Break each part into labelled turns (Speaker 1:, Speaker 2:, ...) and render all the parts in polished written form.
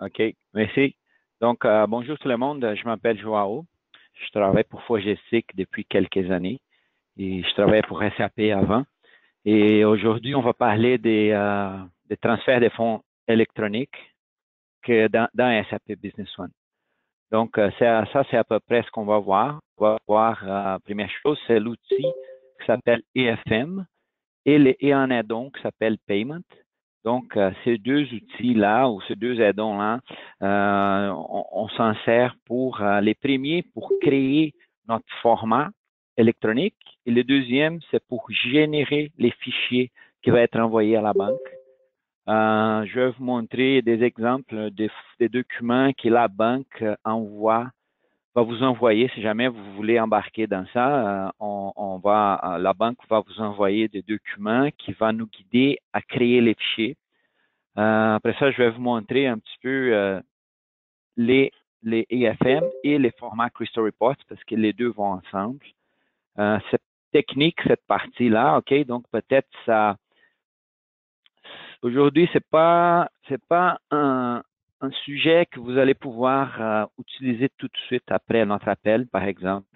Speaker 1: OK, merci. Donc, bonjour tout le monde. Je m'appelle Joao. Je travaille pour Fogestic depuis quelques années et je travaillais pour SAP avant. Et aujourd'hui, on va parler des transferts de fonds électroniques dans SAP Business One. Donc, ça, c'est à peu près ce qu'on va voir. On va voir, première chose, c'est l'outil qui s'appelle EFM et un add-on qui s'appelle Payment. Donc, ces deux outils-là ou ces deux add-ons-là, on s'en sert pour les premiers pour créer notre format électronique et le deuxième, c'est pour générer les fichiers qui vont être envoyés à la banque. Je vais vous montrer des exemples des documents que la banque va vous envoyer, si jamais vous voulez embarquer dans ça, la banque va vous envoyer des documents qui vont nous guider à créer les fichiers. Après ça, je vais vous montrer un petit peu les, les EFM et les formats Crystal Reports parce que les deux vont ensemble. Cette technique, cette partie-là, OK, donc peut-être ça. Aujourd'hui, c'est pas un sujet que vous allez pouvoir utiliser tout de suite après notre appel, par exemple.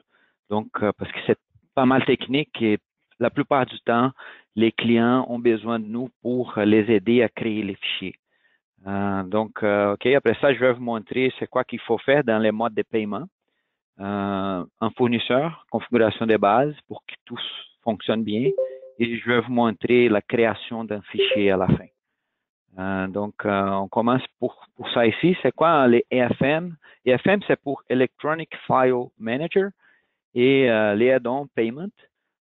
Speaker 1: Donc, parce que c'est pas mal technique et la plupart du temps, les clients ont besoin de nous pour les aider à créer les fichiers. OK, après ça, je vais vous montrer c'est quoi qu'il faut faire dans les modes de paiement. Un fournisseur, configuration de base pour que tout fonctionne bien. Et je vais vous montrer la création d'un fichier à la fin. On commence pour ça ici. C'est quoi les EFM? EFM, c'est pour Electronic File Manager et les add-ons Payment.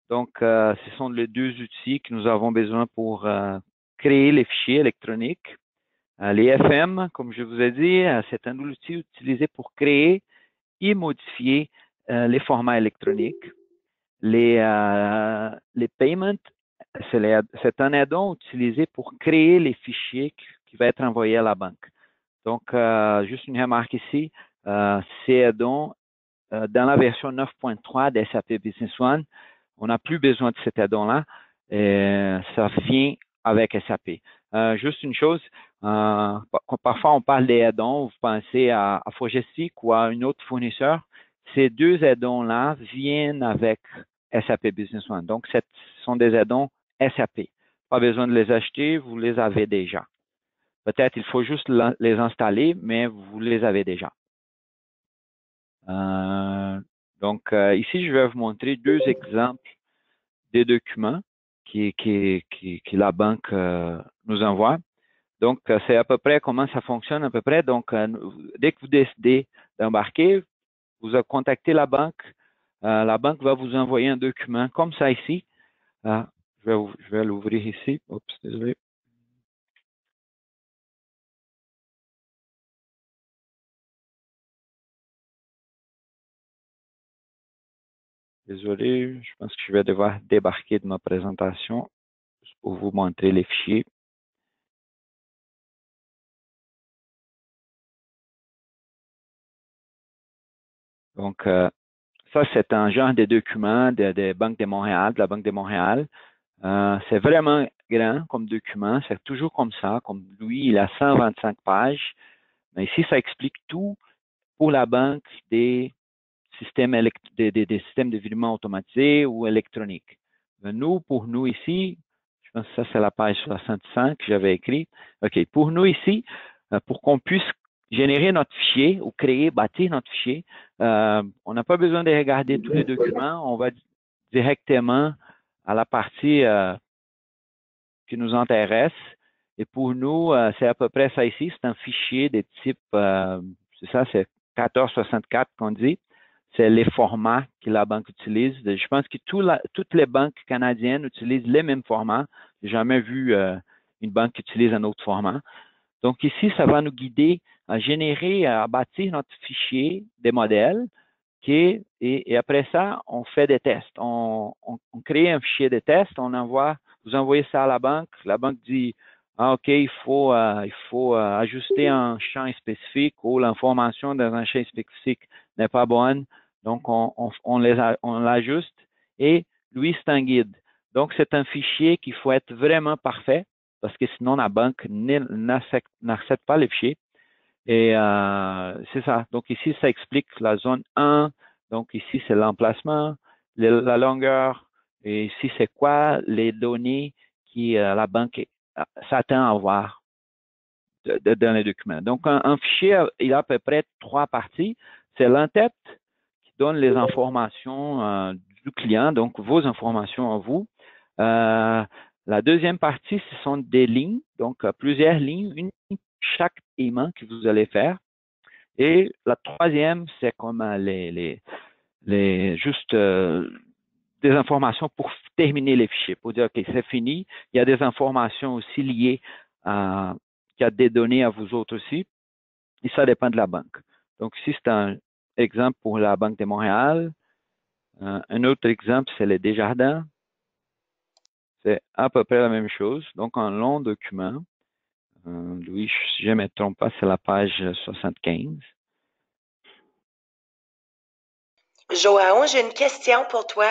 Speaker 1: Donc, ce sont les deux outils que nous avons besoin pour créer les fichiers électroniques. Les FM, comme je vous ai dit, c'est un outil utilisé pour créer et modifier les formats électroniques. Les payments, c'est un add-on utilisé pour créer les fichiers qui vont être envoyés à la banque. Donc, juste une remarque ici, ces add-ons, dans la version 9.3 de SAP Business One, on n'a plus besoin de cet add-on-là. Ça vient avec SAP. Juste une chose, parfois on parle des add-ons, vous pensez à Fogestic ou à un autre fournisseur. Ces deux add-ons-là viennent avec SAP Business One. Donc, ce sont des add-ons SAP. Pas besoin de les acheter, vous les avez déjà. Peut-être il faut juste les installer, mais vous les avez déjà. Ici, je vais vous montrer deux exemples des documents que la banque nous envoie. Donc, c'est à peu près comment ça fonctionne à peu près. Donc, dès que vous décidez d'embarquer, vous contactez la banque. La banque va vous envoyer un document comme ça ici. Je vais l'ouvrir ici. Oups, désolé. Désolé, je pense que je vais devoir débarquer de ma présentation pour vous montrer les fichiers. Donc, ça, c'est un genre de document de Banque de Montréal, de la Banque de Montréal. C'est vraiment grand comme document. C'est toujours comme ça. Comme lui, il a 125 pages. Mais ici, ça explique tout pour la banque des des systèmes de virement automatisés ou électroniques. Pour nous ici, je pense que ça, c'est la page 65 que j'avais écrit. OK. Pour nous ici, pour qu'on puisse générer notre fichier ou créer, bâtir notre fichier, on n'a pas besoin de regarder tous les documents. On va directement à la partie qui nous intéresse. Et pour nous, c'est à peu près ça ici. C'est un fichier de type, c'est ça, c'est 1464 qu'on dit. C'est les formats que la banque utilise. Je pense que toutes les banques canadiennes utilisent les mêmes formats. J'ai jamais vu une banque qui utilise un autre format. Donc ici, ça va nous guider à générer, à bâtir notre fichier des modèles. Et après ça, on fait des tests. On crée un fichier de tests, vous envoyez ça à la banque. La banque dit, ah, OK, il faut ajuster un champ spécifique ou l'information dans un champ spécifique n'est pas bonne. Donc, on l'ajuste et lui, c'est un guide. Donc, c'est un fichier qu'il faut être vraiment parfait parce que sinon, la banque n'accepte pas les fichiers. Et c'est ça. Donc ici, ça explique la zone 1. Donc ici, c'est l'emplacement, la longueur. Et ici, c'est quoi les données qui la banque s'attend à avoir dans les documents. Donc un fichier, il a à peu près trois parties. C'est l'entête qui donne les informations du client, donc vos informations à vous. Euh, la deuxième partie, ce sont des lignes, donc plusieurs lignes, une ligne pour chaque paiement que vous allez faire. Et la troisième, c'est comme les juste des informations pour terminer les fichiers, pour dire, OK, c'est fini. Il y a des informations aussi liées à, il y a des données à vous autres aussi, et ça dépend de la banque. Donc, ici, c'est un exemple pour la Banque de Montréal. Un autre exemple, c'est les Desjardins. C'est à peu près la même chose. Donc, un long document. Louis, si je ne me trompe pas, c'est la page 75.
Speaker 2: Joao, j'ai une question pour toi.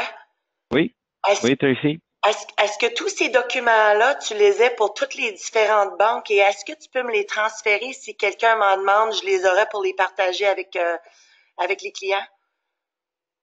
Speaker 1: Oui,
Speaker 2: Est-ce,
Speaker 1: oui, Tracy.
Speaker 2: est-ce que tous ces documents-là, tu les as pour toutes les différentes banques et est-ce que tu peux me les transférer si quelqu'un m'en demande, je les aurai pour les partager avec les clients?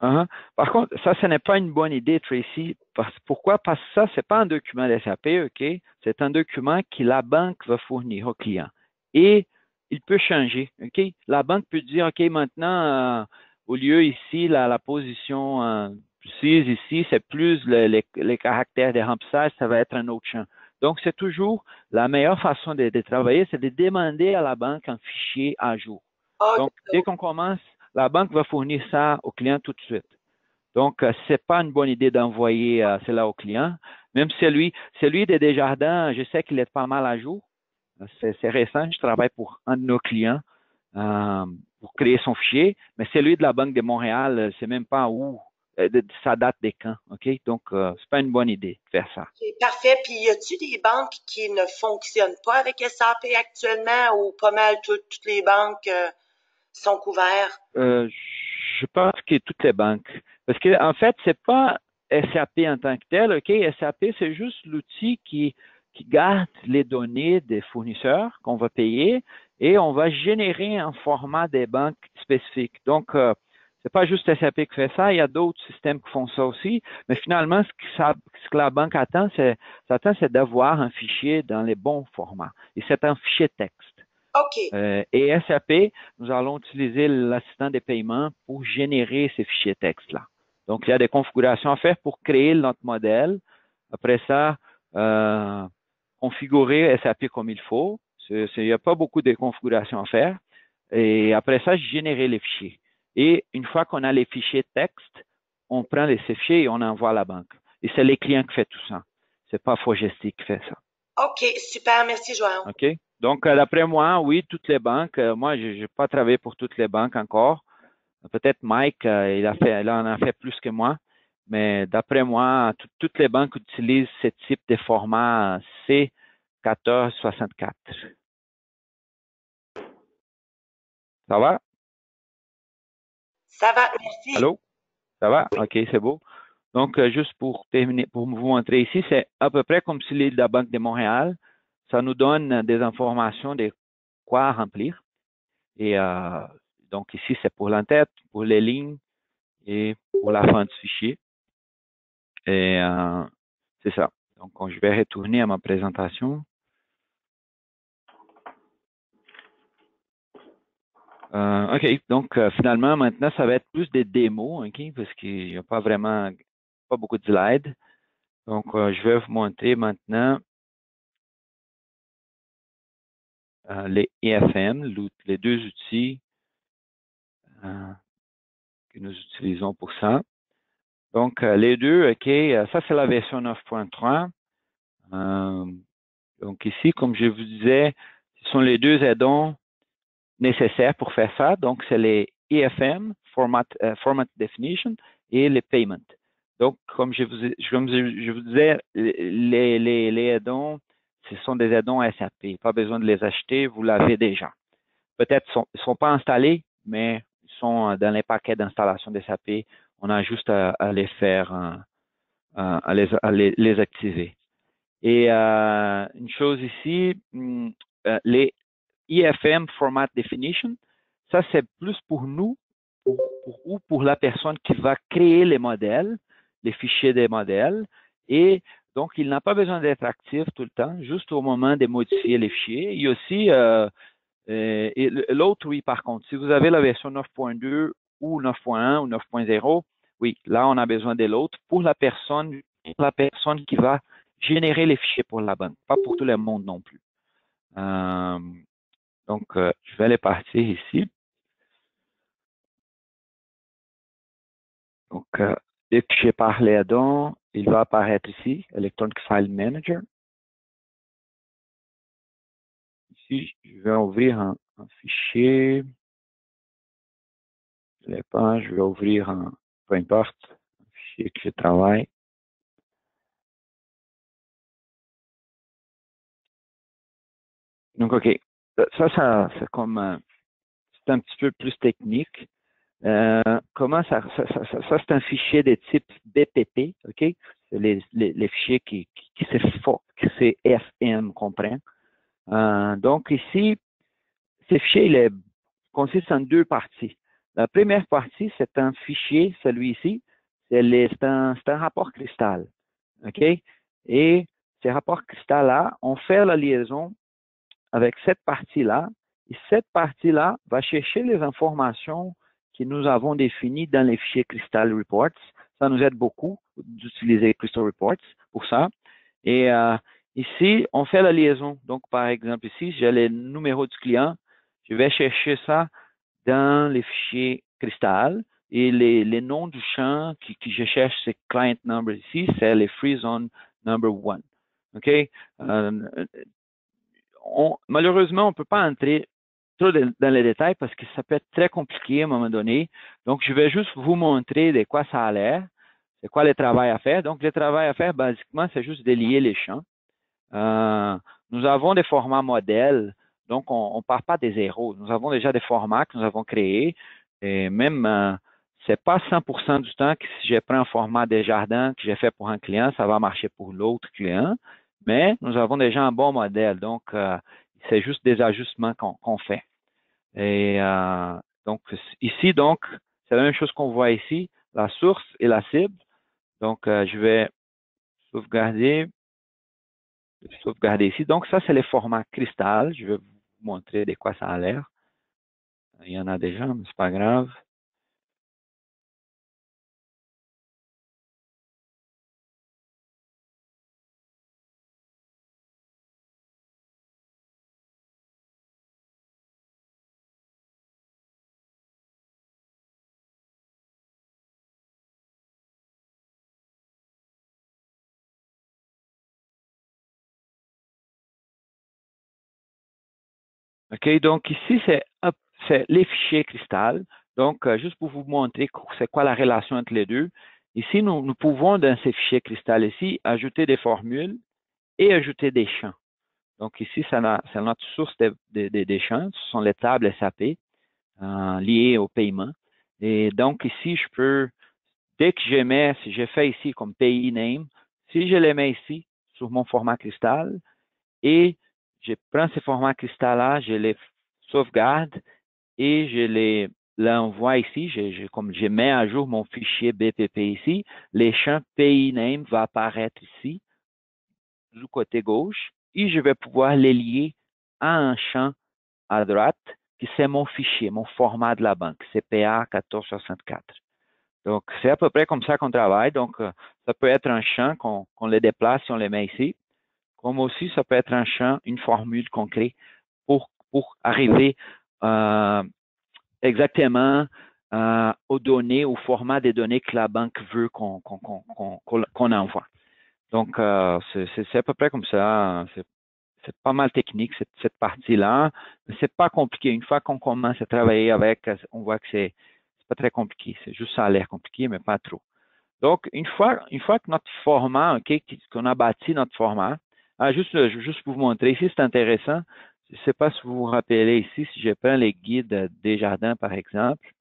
Speaker 1: Uh-huh. Par contre, ça, ce n'est pas une bonne idée, Tracy. Pourquoi? Parce que ça, c'est pas un document SAP, OK? C'est un document que la banque va fournir au client. Et il peut changer, OK? La banque peut dire, OK, maintenant, au lieu ici, la position 6 ici, c'est plus les caractères de remplissage, ça va être un autre champ. Donc, c'est toujours la meilleure façon de travailler, c'est de demander à la banque un fichier à jour.
Speaker 2: OK.
Speaker 1: Donc, dès qu'on commence, la banque va fournir ça au client tout de suite. Donc, c'est pas une bonne idée d'envoyer cela au client. Même celui de Desjardins, je sais qu'il est pas mal à jour. C'est récent. Je travaille pour un de nos clients euh, pour créer son fichier. Mais celui de la Banque de Montréal, c'est même pas où. Ça date des camps. OK? Donc, c'est pas une bonne idée de faire ça.
Speaker 2: OK, parfait. Puis, y a-tu des banques qui ne fonctionnent pas avec SAP actuellement ou pas mal toutes les banques sont couvertes?
Speaker 1: Je pense que toutes les banques. Parce que en fait, c'est pas SAP en tant que tel, OK? SAP, c'est juste l'outil qui garde les données des fournisseurs qu'on va payer et on va générer un format des banques spécifiques. Donc, c'est pas juste SAP qui fait ça, il y a d'autres systèmes qui font ça aussi, mais finalement, ce que la banque attend, c'est d'avoir un fichier dans les bons formats. Et c'est un fichier texte.
Speaker 2: OK.
Speaker 1: Et SAP, nous allons utiliser l'assistant des paiements pour générer ces fichiers texte-là. Donc, il y a des configurations à faire pour créer notre modèle. Après ça, configurer SAP comme il faut. Il n'y a pas beaucoup de configurations à faire. Et après ça, générer les fichiers. Et une fois qu'on a les fichiers texte, on prend ces fichiers et on envoie à la banque. Et c'est les clients qui font tout ça. C'est pas Fogestic qui fait ça.
Speaker 2: OK, super. Merci, Joao.
Speaker 1: OK? Donc, d'après moi, oui, toutes les banques. Moi, je n'ai pas travaillé pour toutes les banques encore. Peut-être Mike, il en a fait plus que moi. Mais d'après moi, toutes les banques utilisent ce type de format C1464. Ça va?
Speaker 2: Ça va, merci.
Speaker 1: Allô? Ça va? OK, c'est beau. Donc, juste pour terminer, pour vous montrer ici, c'est à peu près comme si de la Banque de Montréal. Ça nous donne des informations de quoi remplir. Et donc ici, c'est pour l'entête, pour les lignes et pour la fin du fichier. Et c'est ça. Donc, je vais retourner à ma présentation. OK. Donc, finalement, maintenant, ça va être plus des démos, OK, parce qu'il n'y a pas vraiment, pas beaucoup de slides. Donc, je vais vous montrer maintenant les EFM, les deux outils que nous utilisons pour ça. Donc, les deux, OK, ça c'est la version 9.3. Donc ici, comme je vous disais, ce sont les deux add-ons nécessaires pour faire ça. Donc, c'est les EFM, Format Definition, et les Payment. Donc, comme je vous disais, les add-ons, ce sont des add-ons SAP. Pas besoin de les acheter, vous l'avez déjà. Peut-être ils ne sont pas installés, mais ils sont dans les paquets d'installation de SAP. On a juste à les faire, les activer. Et une chose ici, les IFM Format Definition. Ça, c'est plus pour nous ou pour la personne qui va créer les modèles, les fichiers des modèles. Et donc, il n'a pas besoin d'être actif tout le temps, juste au moment de modifier les fichiers. Il y a aussi l'autre, oui, par contre, si vous avez la version 9.2 ou 9.1 ou 9.0, oui, là, on a besoin de l'autre pour la personne qui va générer les fichiers pour la banque, pas pour tout le monde non plus. Donc, je vais les partir ici. Donc, dès que j'ai parlé à Don, il va apparaître ici, Electronic File Manager. Ici, je vais ouvrir un fichier. Je ne l'ai pas, je vais ouvrir peu importe, un fichier que je travaille. Donc, OK. Ça c'est comme, c'est un petit peu plus technique. Comment ça c'est un fichier de type BPP, OK? C'est les fichiers qui c'est FM, comprend. Donc, ici, ce fichier, consiste en deux parties. La première partie, c'est un fichier, celui-ci, c'est un rapport cristal, OK? Et ces rapports cristal-là, on fait la liaison avec cette partie-là, et cette partie-là va chercher les informations que nous avons définies dans les fichiers Crystal Reports. Ça nous aide beaucoup d'utiliser Crystal Reports pour ça. Et ici, on fait la liaison. Donc, par exemple, ici, j'ai le numéro du client. Je vais chercher ça dans les fichiers Crystal. Et les noms du champ que je cherche, c'est client number ici, c'est les free zone number one. OK? Malheureusement, on ne peut pas entrer trop dans les détails parce que ça peut être très compliqué à un moment donné. Donc, je vais juste vous montrer de quoi ça a l'air, c'est quoi le travail à faire. Donc, le travail à faire, basiquement, c'est juste de lier les champs. Nous avons des formats modèles, donc on ne part pas des zéros. Nous avons déjà des formats que nous avons créés et même c'est pas 100% du temps que si je prends un format des jardins que j'ai fait pour un client, ça va marcher pour l'autre client, mais nous avons déjà un bon modèle, donc c'est juste des ajustements qu'on fait. Et donc ici, donc, c'est la même chose qu'on voit ici, la source et la cible. Donc, je vais sauvegarder ici. Donc, ça, c'est le format cristal. Je vais vous montrer de quoi ça a l'air. Il y en a déjà, mais c'est pas grave. OK, donc ici, c'est les fichiers cristal. Donc, juste pour vous montrer c'est quoi la relation entre les deux. Ici, nous pouvons, dans ces fichiers cristal ici, ajouter des formules et ajouter des champs. Donc, ici, c'est notre source des champs. Ce sont les tables SAP liées au paiement. Et donc, ici, dès que si je fais ici comme pays name, si je les mets ici sur mon format cristal et je prends ces formats cristal-là, je les sauvegarde et je les l'envoie ici, comme je mets à jour mon fichier BPP ici, les champs pays name va apparaître ici du côté gauche et je vais pouvoir les lier à un champ à droite qui c'est mon fichier, mon format de la banque, CPA 1464. Donc, c'est à peu près comme ça qu'on travaille. Donc, ça peut être un champ qu'on les déplace si on les met ici, comme aussi ça peut être un champ, une formule qu'on crée pour arriver exactement aux données, au format des données que la banque veut qu'on envoie. Donc, c'est à peu près comme ça. C'est pas mal technique, cette partie-là, mais c'est pas compliqué. Une fois qu'on commence à travailler avec, on voit que c'est pas très compliqué. C'est juste ça a l'air compliqué, mais pas trop. Donc, une fois que notre format, OK, qu'on a bâti notre format, juste pour vous montrer, ici, c'est intéressant. Je ne sais pas si vous vous rappelez ici, si je prends les guides des jardins, par exemple.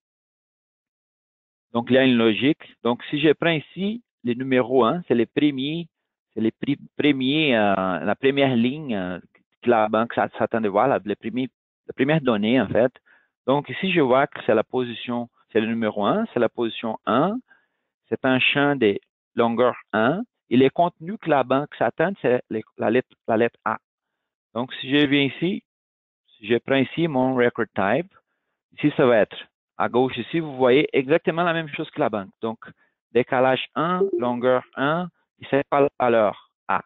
Speaker 1: Donc, il y a une logique. Donc, si je prends ici les numéros 1, c'est la première ligne que la banque s'attend de voir, la première donnée, en fait. Donc, ici, je vois que c'est la position, c'est le numéro 1, c'est la position 1, c'est un champ de longueur 1, et les contenus que la banque s'attend, c'est la lettre A. Donc, si je viens ici, si je prends ici mon record type, ici, ça va être à gauche ici, vous voyez exactement la même chose que la banque. Donc, décalage 1, longueur 1, et c'est pas la valeur A.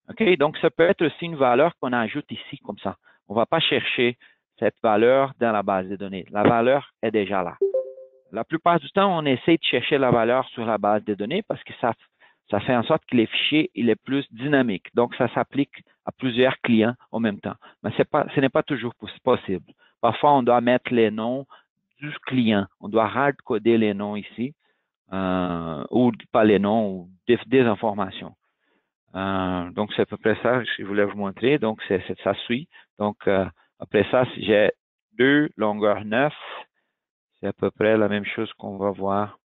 Speaker 1: OK? Donc, ça peut être aussi une valeur qu'on ajoute ici, comme ça. On ne va pas chercher cette valeur dans la base de données. La valeur est déjà là. La plupart du temps, on essaie de chercher la valeur sur la base de données parce que ça fait en sorte que les fichiers, il est plus dynamique. Donc, ça s'applique à plusieurs clients en même temps. Mais ce n'est pas toujours possible. Parfois, on doit mettre les noms du client. On doit hard-coder les noms ici, ou pas les noms, ou des informations. Donc, c'est à peu près ça que je voulais vous montrer. Donc, ça suit. Donc, après ça, si j'ai 2 longueur 9, c'est à peu près la même chose qu'on va voir.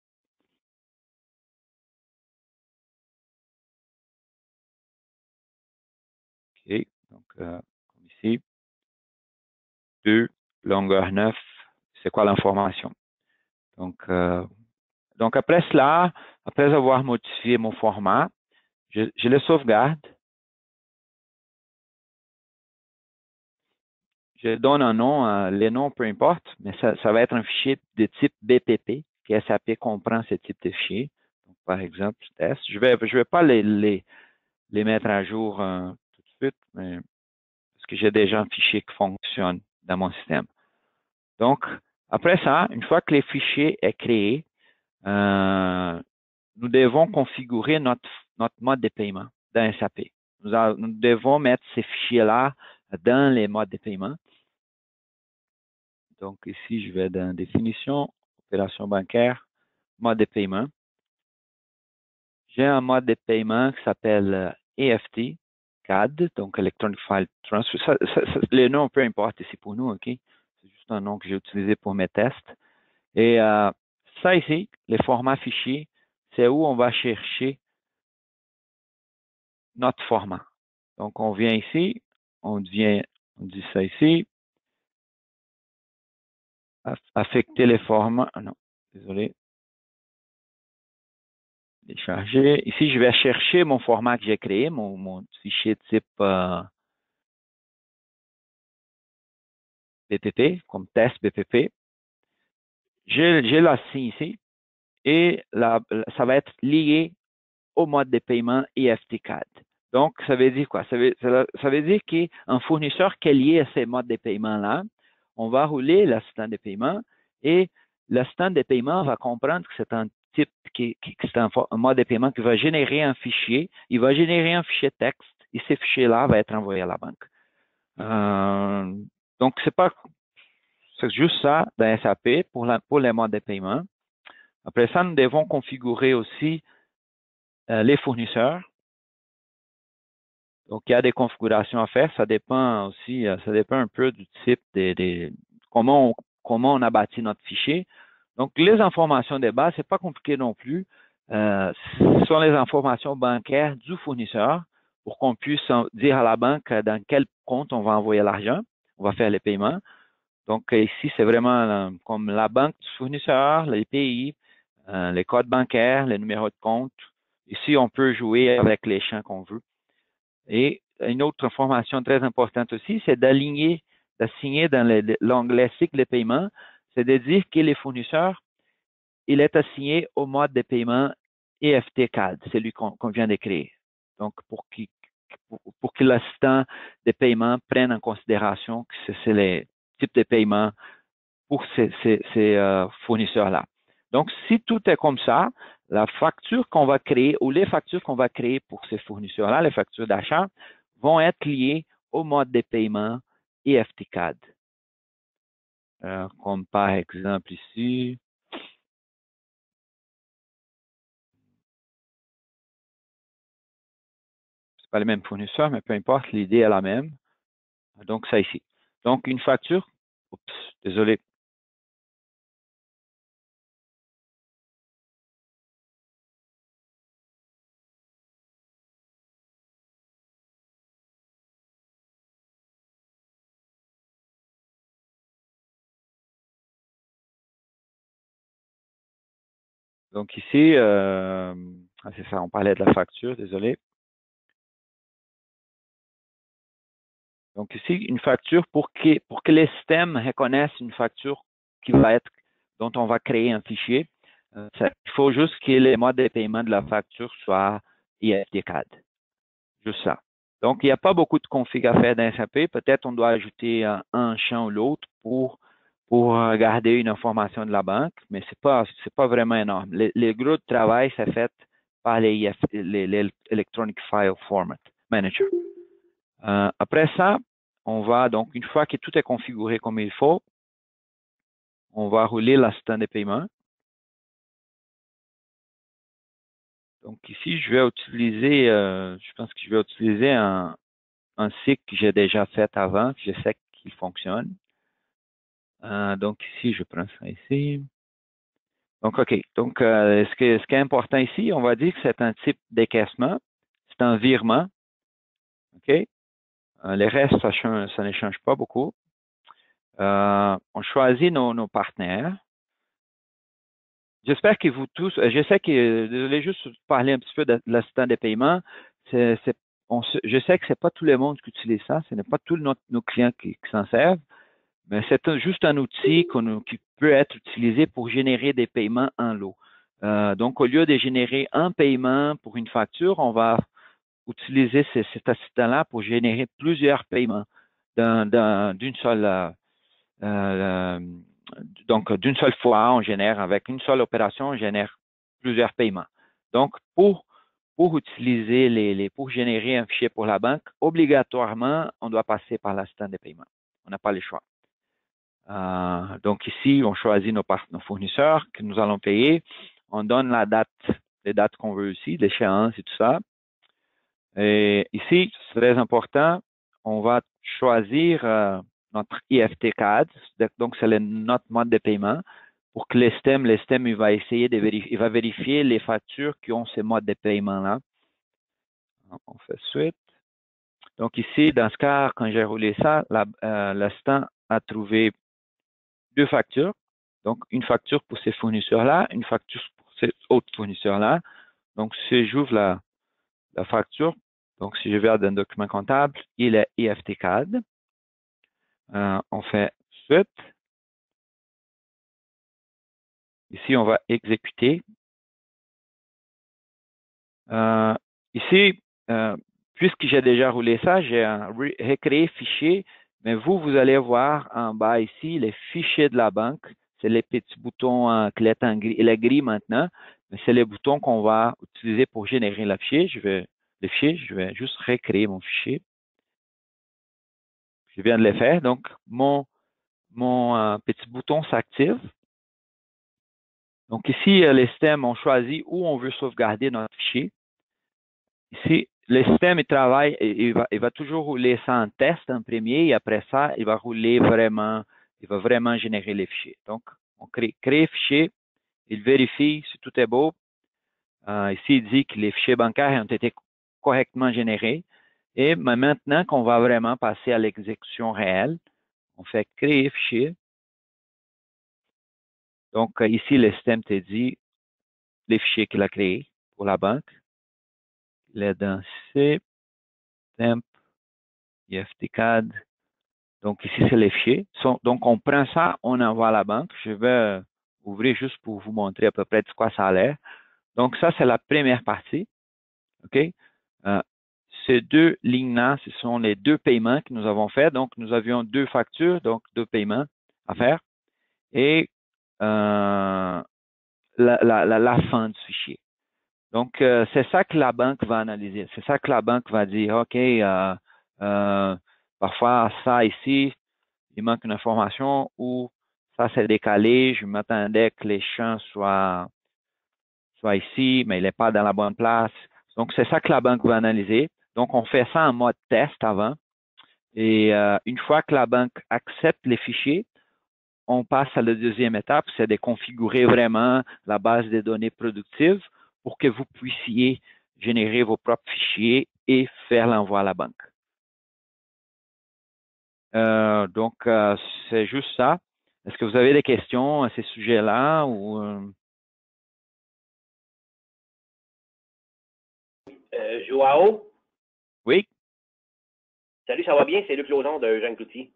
Speaker 1: OK. Donc, comme ici, 2 longueur 9, c'est quoi l'information? Donc, après cela, après avoir modifié mon format, je le sauvegarde. Je donne un nom, les noms, peu importe, mais ça va être un fichier de type BPP, que SAP comprend ce type de fichier. Donc, par exemple, test. Je vais pas les mettre à jour tout de suite, mais, parce que j'ai déjà un fichier qui fonctionne dans mon système. Donc, après ça, une fois que le fichier est créé, nous devons configurer notre mode de paiement dans SAP. Nous devons mettre ces fichiers-là dans les modes de paiement. Donc, ici, je vais dans définition, opération bancaire, mode de paiement. J'ai un mode de paiement qui s'appelle EFT, CAD, donc Electronic File Transfer. Les noms, peu importe ici pour nous, OK? C'est juste un nom que j'ai utilisé pour mes tests. Et ça ici, les formats fichiers, c'est où on va chercher notre format. Donc, on vient ici, on dit ça ici, affecter les formats. Ah non, désolé, décharger. Ici, je vais chercher mon format que j'ai créé, mon fichier type BPP, comme test BPP. J'ai la signe ici et ça va être lié au mode de paiement EFT CAD. Donc, ça veut dire quoi? Ça veut dire qu'un fournisseur qui est lié à ces modes de paiement-là, on va rouler l'assistant de paiement et l'assistant de paiement va comprendre que c'est un type, c'est un mode de paiement qui va générer un fichier. Il va générer un fichier texte et ce fichier-là va être envoyé à la banque. Donc, c'est juste ça dans SAP pour les modes de paiement. Après ça, nous devons configurer aussi les fournisseurs. Donc, il y a des configurations à faire. Ça dépend aussi, ça dépend un peu du type comment on a bâti notre fichier. Donc, les informations de base, c'est pas compliqué non plus. Ce sont les informations bancaires du fournisseur pour qu'on puisse dire à la banque dans quel compte on va envoyer l'argent. On va faire les paiements. Donc, ici, c'est vraiment comme la banque du fournisseur, les pays, les codes bancaires, les numéros de compte. Ici, on peut jouer avec les champs qu'on veut. Et une autre information très importante aussi, c'est d'assigner dans l'onglet cycle de paiement, c'est de dire que les fournisseurs, il est assigné au mode de paiement EFT CAD, celui qu'on vient de créer. Donc, pour que l'assistant de paiement prenne en considération que c'est les types de paiement pour ces fournisseurs-là. Donc, si tout est comme ça, la facture qu'on va créer ou les factures qu'on va créer pour ces fournisseurs-là, les factures d'achat, vont être liées au mode de paiement EFT CAD. Comme par exemple ici, c'est pas le même fournisseur, mais peu importe, l'idée est la même. Donc, ça ici. Donc, une facture, oups, désolé, Donc ici, c'est ça, on parlait de la facture, désolé. Donc ici, une facture pour que les systèmes reconnaissent une facture qui va être, dont on va créer un fichier. Il faut juste que les modes de paiement de la facture soient IFTCAD. Juste ça. Donc, il n'y a pas beaucoup de config à faire dans SAP. Peut-être on doit ajouter un champ ou l'autre pour garder une information de la banque, mais c'est pas vraiment énorme. Les gros de travail, c'est fait par les Electronic File Format Manager. Après ça, on va donc, une fois que tout est configuré comme il faut, on va rouler l'assistant de paiement. Donc ici, je vais utiliser, je pense que je vais utiliser un cycle que j'ai déjà fait avant, que je sais qu'il fonctionne. Donc ici, je prends ça ici. Donc, OK. Donc, ce qui est important ici, on va dire que c'est un type d'écaissement. C'est un virement. OK? Les restes, ça ne change pas beaucoup. On choisit nos partenaires. J'espère que vous tous, je sais que, désolé, juste parler un petit peu de l'assistant de paiement. Je sais que c'est pas tout le monde qui utilise ça. Ce n'est pas tous nos clients qui s'en servent. Mais c'est juste un outil qui peut être utilisé pour générer des paiements en lot. Donc, au lieu de générer un paiement pour une facture, on va utiliser cet assistant-là pour générer plusieurs paiements d'une seule, euh, donc d'une seule fois, on génère avec une seule opération, on génère plusieurs paiements. Donc, pour utiliser pour générer un fichier pour la banque, obligatoirement, on doit passer par l'assistant de paiement. On n'a pas le choix. Donc ici, on choisit nos fournisseurs que nous allons payer. On donne les dates qu'on veut ici, l'échéance et tout ça. Et ici, c'est très important, on va choisir notre IFT CAD. Donc, c'est notre mode de paiement pour que le système, il va essayer de vérifier, il va vérifier les factures qui ont ces modes de paiement-là. On fait suite. Donc ici, dans ce cas, quand j'ai roulé ça, l'assistant a trouvé deux factures. Donc, une facture pour ces fournisseurs-là, une facture pour ces autres fournisseurs-là. Donc, si j'ouvre la facture, donc si je vais dans un document comptable, il est IFT-CAD. On fait suite. Ici, on va exécuter. Ici, puisque j'ai déjà roulé ça, j'ai recréé fichier, mais vous allez voir en bas ici les fichiers de la banque. C'est les petits boutons clés en gris. Il est gris maintenant, mais c'est les boutons qu'on va utiliser pour générer le fichier. Je vais juste recréer mon fichier. Je viens de le faire. Donc, mon petit bouton s'active. Donc, ici, les systèmes ont choisi où on veut sauvegarder notre fichier. Ici, le système, il travaille, il va toujours rouler ça en test en premier et après ça, il va vraiment générer les fichiers. Donc, on crée fichier, il vérifie si tout est beau. Ici, il dit que les fichiers bancaires ont été correctement générés. Et maintenant qu'on va vraiment passer à l'exécution réelle, on fait créer fichier. Donc, ici, le système te dit les fichiers qu'il a créés pour la banque. Il est dans C, temp, IFTCAD. Donc, ici, c'est les fichiers. Donc, on prend ça, on envoie à la banque. Je vais ouvrir juste pour vous montrer à peu près de quoi ça a l'air. Donc, ça, c'est la première partie. OK? Ces deux lignes-là, ce sont les deux paiements que nous avons faits. Donc, nous avions deux factures, donc deux paiements à faire. Et la fin du fichier. Donc, c'est ça que la banque va analyser. C'est ça que la banque va dire, OK, parfois, ça ici, il manque une information ou ça c'est décalé, je m'attendais que les champs soient ici, mais il n'est pas dans la bonne place. Donc, c'est ça que la banque va analyser. Donc, on fait ça en mode test avant. Et une fois que la banque accepte les fichiers, on passe à la deuxième étape, c'est de configurer vraiment la base de données productive pour que vous puissiez générer vos propres fichiers et faire l'envoi à la banque. Donc, c'est juste ça. Est-ce que vous avez des questions à ces sujets-là ou
Speaker 3: Joao,
Speaker 1: Oui.
Speaker 3: salut, ça va bien? C'est Luc Lauzon de Jean Cloutier.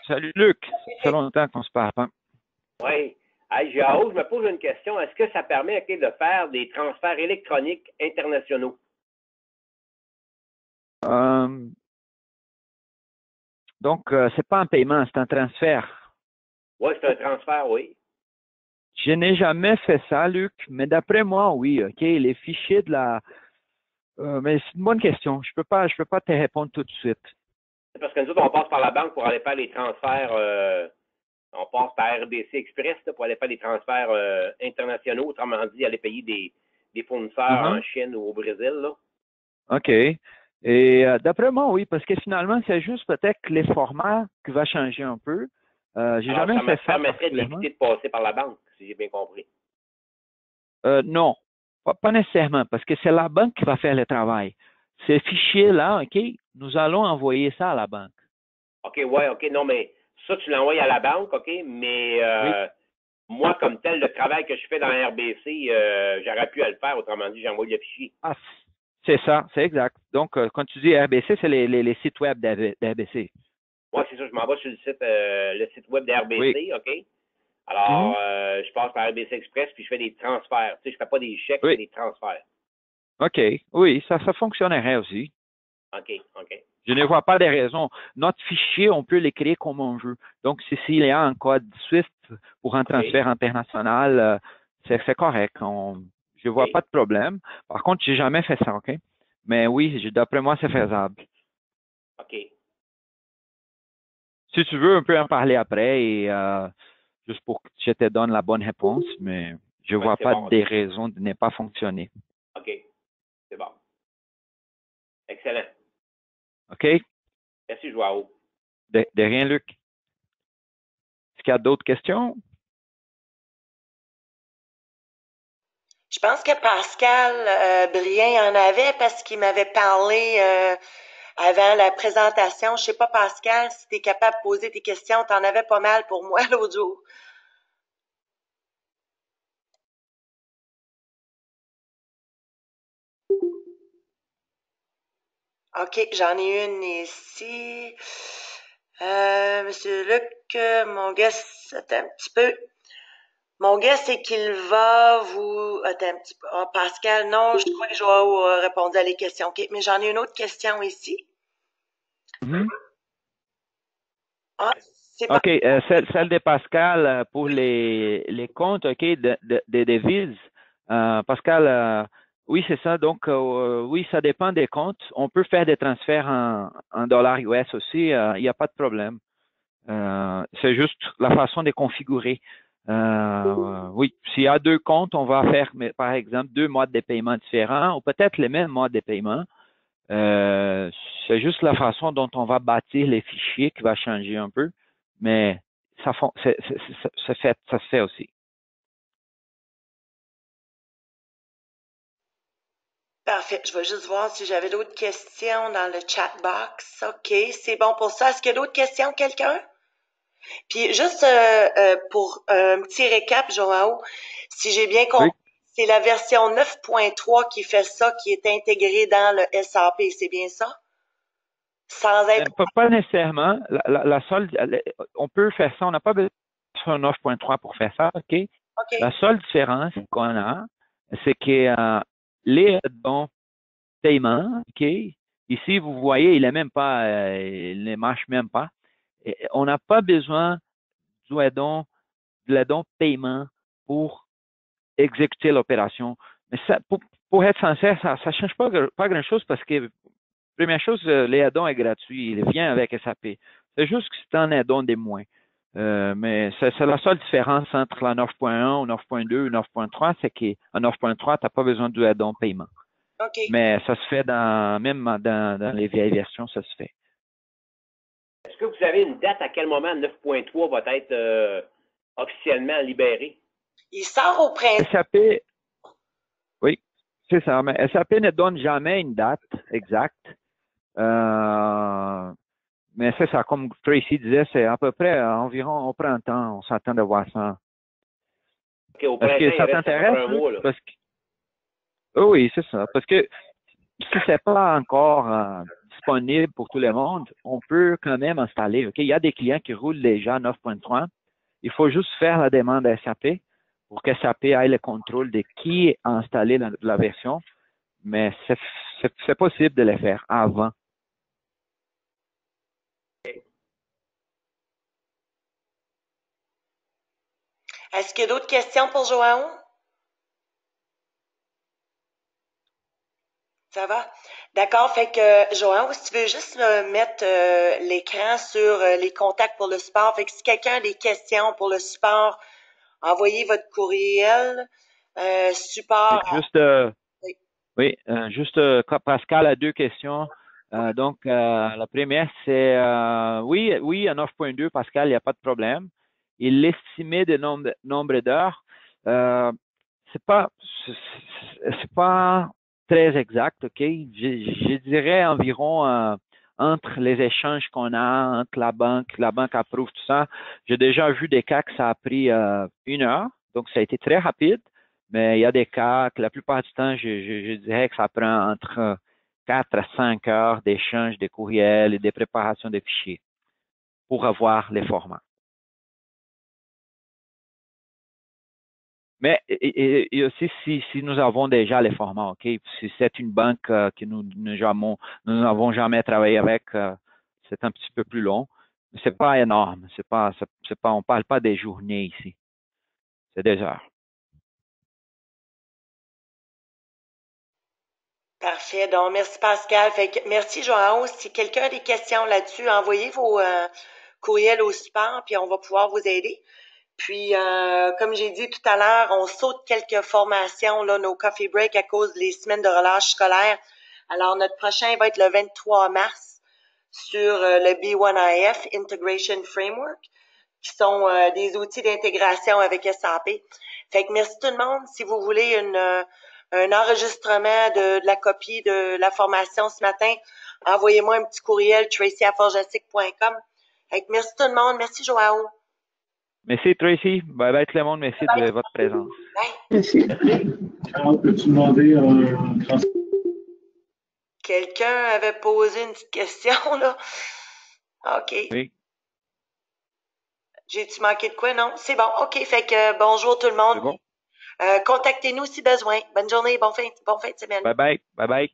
Speaker 1: Salut Luc. Ça fait longtemps qu'on se parle.
Speaker 3: Oui. Hey, Joao, je me pose une question. Est-ce que ça permet de faire des transferts électroniques internationaux?
Speaker 1: Donc, c'est pas un paiement, c'est un transfert.
Speaker 3: Oui, c'est un transfert, oui.
Speaker 1: Je n'ai jamais fait ça, Luc, mais d'après moi, oui, OK, les fichiers de la... mais c'est une bonne question. Je peux pas te répondre tout de suite.
Speaker 3: C'est parce que nous autres, on passe par la banque pour aller faire les transferts. On passe par RBC Express là, pour aller faire des transferts internationaux. Autrement dit, aller payer des fournisseurs en Chine ou au Brésil. Là.
Speaker 1: OK. Et d'après moi, oui, parce que finalement, c'est juste peut-être les formats qui va changer un peu. J'ai jamais fait ça.
Speaker 3: Ça permettrait d'éviter de passer par la banque, si j'ai bien compris.
Speaker 1: Non, pas nécessairement, parce que c'est la banque qui va faire le travail. Ces fichiers-là, OK, nous allons envoyer ça à la banque.
Speaker 3: OK, ouais, OK, non, mais ça, tu l'envoies à la banque, OK, mais
Speaker 1: Oui.
Speaker 3: moi, comme tel, le travail que je fais dans RBC, j'aurais pu le faire, autrement dit, j'envoie le fichier.
Speaker 1: Ah, c'est ça, c'est exact. Donc, quand tu dis RBC, c'est les sites web d'RBC.
Speaker 3: Oui, c'est ça, je m'en vais sur le site web d'RBC,
Speaker 1: Oui.
Speaker 3: OK? Alors, je passe par RBC Express, puis je fais des transferts. Tu sais, je fais pas des chèques, je fais des transferts.
Speaker 1: OK. Oui, ça fonctionnerait aussi.
Speaker 3: OK, OK.
Speaker 1: Je ne vois pas de raison. Notre fichier, on peut l'écrire comme un jeu. Donc, s'il y a un code Swift pour un transfert international, c'est correct. Je vois pas de problème. Par contre, j'ai jamais fait ça, OK? Mais oui, d'après moi, c'est faisable.
Speaker 3: OK.
Speaker 1: Si tu veux, on peut en parler après et juste pour que je te donne la bonne réponse, mais je vois pas des raisons de ne pas fonctionner.
Speaker 3: OK. C'est bon. Excellent.
Speaker 1: OK?
Speaker 3: Merci, Joao.
Speaker 1: De rien, Luc. Est-ce qu'il y a d'autres questions?
Speaker 2: Je pense que Pascal Brien en avait parce qu'il m'avait parlé avant la présentation. Je sais pas, Pascal, si tu es capable de poser tes questions. Tu en avais pas mal pour moi l'autre jour. OK, j'en ai une ici. Monsieur Luc, mon guest, attends un petit peu. Mon guest, c'est qu'il va vous... Attends un petit peu. Ah, Pascal, non, je crois que Joao a répondu à les questions. OK, mais j'en ai une autre question ici. Ah, c'est pas...
Speaker 1: OK, celle de Pascal pour les comptes, OK, des devises. Pascal, oui, c'est ça. Donc, oui, ça dépend des comptes. On peut faire des transferts en dollars US aussi. Il n'y a pas de problème. C'est juste la façon de configurer. Oui, s'il y a deux comptes, on va faire, par exemple, deux modes de paiement différents ou peut-être les mêmes modes de paiement. C'est juste la façon dont on va bâtir les fichiers qui va changer un peu, mais ça se fait aussi.
Speaker 2: Parfait. Je vais juste voir si j'avais d'autres questions dans le chat box. OK, c'est bon pour ça. Est-ce qu'il y a d'autres questions, quelqu'un? Puis juste pour un petit récap, Joao, si j'ai bien compris, c'est la version 9.3 qui fait ça, qui est intégrée dans le SAP, c'est bien ça? Sans être...
Speaker 1: Pas nécessairement. La seule, on peut faire ça, on n'a pas besoin de 9.3 pour faire ça, OK? La seule différence qu'on a, c'est que les dons paiement, OK? Ici, vous voyez, il il ne marche même pas. Et on n'a pas besoin de l'aidon paiement pour exécuter l'opération. Mais ça, pour être sincère, ça ne change pas grand-chose parce que, première chose, l'aidon est gratuit. Il vient avec SAP. C'est juste que c'est un aidon des moins. Mais c'est la seule différence entre la 9.1 ou 9.2 ou 9.3, c'est qu'en 9.3, tu n'as pas besoin de aidon paiement.
Speaker 2: Okay.
Speaker 1: Mais ça se fait même dans les vieilles versions, ça se fait.
Speaker 3: Est-ce que vous avez une date à quel moment 9.3 va être officiellement libéré?
Speaker 2: Il sort au printemps.
Speaker 1: SAP, oui, c'est ça. Mais SAP ne donne jamais une date exacte. Mais c'est ça, comme Tracy disait, c'est à peu près environ au printemps, on s'attend de voir ça.
Speaker 3: Okay, au
Speaker 1: Est-ce que ça t'intéresse? Oui, c'est ça. Parce que si c'est pas encore disponible pour tout le monde, on peut quand même installer. OK? Il y a des clients qui roulent déjà 9.3. Il faut juste faire la demande à SAP pour que SAP ait le contrôle de qui a installé la version. Mais c'est possible de le faire avant.
Speaker 2: Est-ce qu'il y a d'autres questions pour Joao? Ça va? D'accord. Fait que, Joao, si tu veux juste mettre l'écran sur les contacts pour le support. Fait que si quelqu'un a des questions pour le support, envoyez votre courriel. Support.
Speaker 1: Juste, oui, juste Pascal a deux questions. Donc, la première, c'est oui, à 9.2, Pascal, il n'y a pas de problème. Et l'estimé de nombre d'heures, c'est pas c'est pas très exact, OK? Je dirais environ entre les échanges qu'on a, entre la banque approuve tout ça. J'ai déjà vu des cas que ça a pris 1 heure, donc ça a été très rapide. Mais il y a des cas que la plupart du temps, je dirais que ça prend entre 4 à 5 heures d'échange de courriels et de préparation des fichiers pour avoir les formats. Mais et aussi, si nous avons déjà les formats, OK, si c'est une banque que nous n'avons jamais travaillé avec, c'est un petit peu plus long. Mais c'est pas énorme. On parle pas des journées ici. C'est des heures.
Speaker 2: Parfait. Donc, merci Pascal. Fait que, merci Joao. Si quelqu'un a des questions là-dessus, envoyez vos courriels au support, puis on va pouvoir vous aider. Puis, comme j'ai dit tout à l'heure, on saute quelques formations, là, nos coffee break à cause des semaines de relâche scolaire. Alors, notre prochain va être le 23 mars sur le B1IF Integration Framework, qui sont des outils d'intégration avec SAP. Fait que merci tout le monde. Si vous voulez un enregistrement de la copie de la formation ce matin, envoyez-moi un petit courriel, tracy@forjasic.com. Fait que merci tout le monde. Merci Joao.
Speaker 1: Merci Tracy. Bye bye tout le monde. Merci de votre présence.
Speaker 2: Bye.
Speaker 4: Merci. Alors, peux-tu demander un transfert?
Speaker 2: Quelqu'un avait posé une petite question, là. OK.
Speaker 1: Oui.
Speaker 2: J'ai-tu manqué de quoi? Non? C'est bon. OK. Fait que bonjour tout le monde.
Speaker 1: C'est bon.
Speaker 2: Contactez-nous si besoin. Bonne journée, bonne fin de semaine.
Speaker 1: Bye bye. Bye bye.